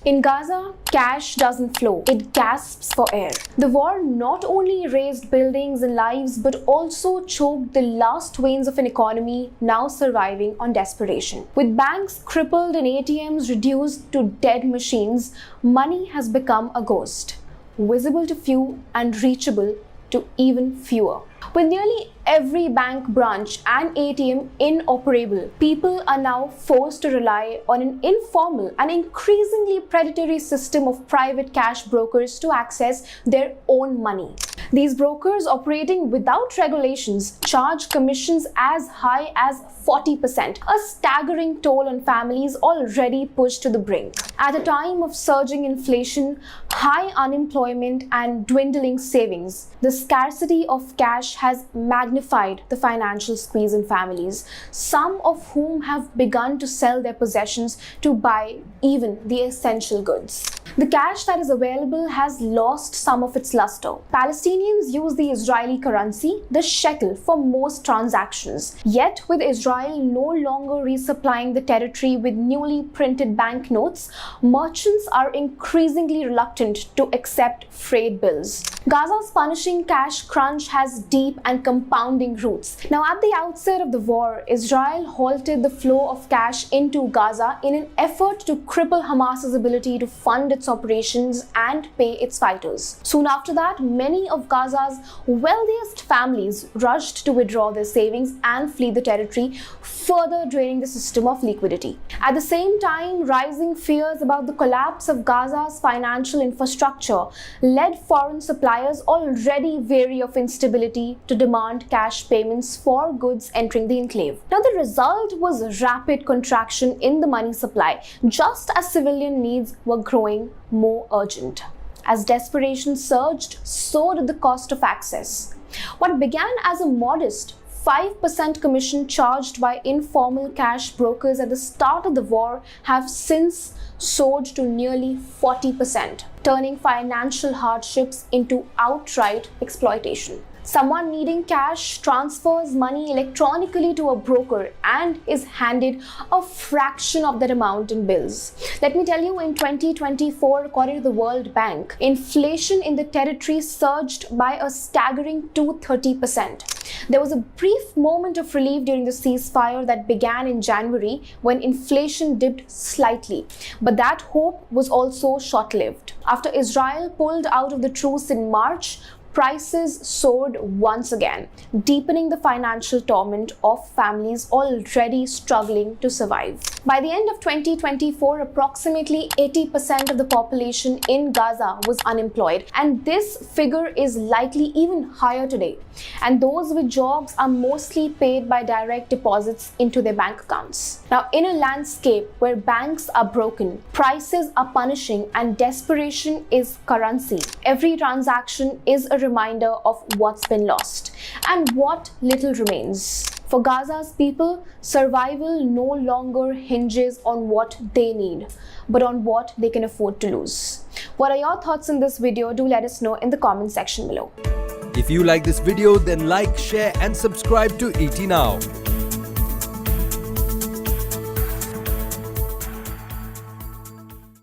In Gaza, cash doesn't flow, it gasps for air. The war not only razed buildings and lives but also choked the last veins of an economy now surviving on desperation. With banks crippled and ATMs reduced to dead machines, money has become a ghost, visible to few and reachable to even fewer. With nearly every bank branch and ATM inoperable, people are now forced to rely on an informal and increasingly predatory system of private cash brokers to access their own money. These brokers, operating without regulations, charge commissions as high as 40%, a staggering toll on families already pushed to the brink. At a time of surging inflation, high unemployment, and dwindling savings, the scarcity of cash has magnified the financial squeeze in families, some of whom have begun to sell their possessions to buy even the essential goods. The cash that is available has lost some of its luster. Palestinians use the Israeli currency, the shekel, for most transactions. Yet, with Israel no longer resupplying the territory with newly printed banknotes, merchants are increasingly reluctant to accept freight bills. Gaza's punishing cash crunch has deep and compounding roots. Now, at the outset of the war, Israel halted the flow of cash into Gaza in an effort to cripple Hamas's ability to fund its operations and pay its fighters. Soon after that, many of Gaza's wealthiest families rushed to withdraw their savings and flee the territory, further draining the system of liquidity. At the same time, rising fears about the collapse of Gaza's financial infrastructure led foreign suppliers already wary of instability to demand cash payments for goods entering the enclave. Now, the result was rapid contraction in the money supply, just as civilian needs were growing more urgent. As desperation surged, so did the cost of access. What began as a modest 5% commission charged by informal cash brokers at the start of the war have since soared to nearly 40%, turning financial hardships into outright exploitation. Someone needing cash transfers money electronically to a broker and is handed a fraction of that amount in bills. Let me tell you, in 2024, according to the World Bank, inflation in the territory surged by a staggering 230%. There was a brief moment of relief during the ceasefire that began in January when inflation dipped slightly, but that hope was also short-lived. After Israel pulled out of the truce in March, prices soared once again, deepening the financial torment of families already struggling to survive. By the end of 2024, approximately 80% of the population in Gaza was unemployed, and this figure is likely even higher today. And those with jobs are mostly paid by direct deposits into their bank accounts. Now, in a landscape where banks are broken, prices are punishing, and desperation is currency, every transaction is a reminder of what's been lost and what little remains. For Gaza's people, survival no longer hinges on what they need, but on what they can afford to lose. What are your thoughts on this video? Do let us know in the comment section below. If you like this video, then like, share and subscribe to ET Now.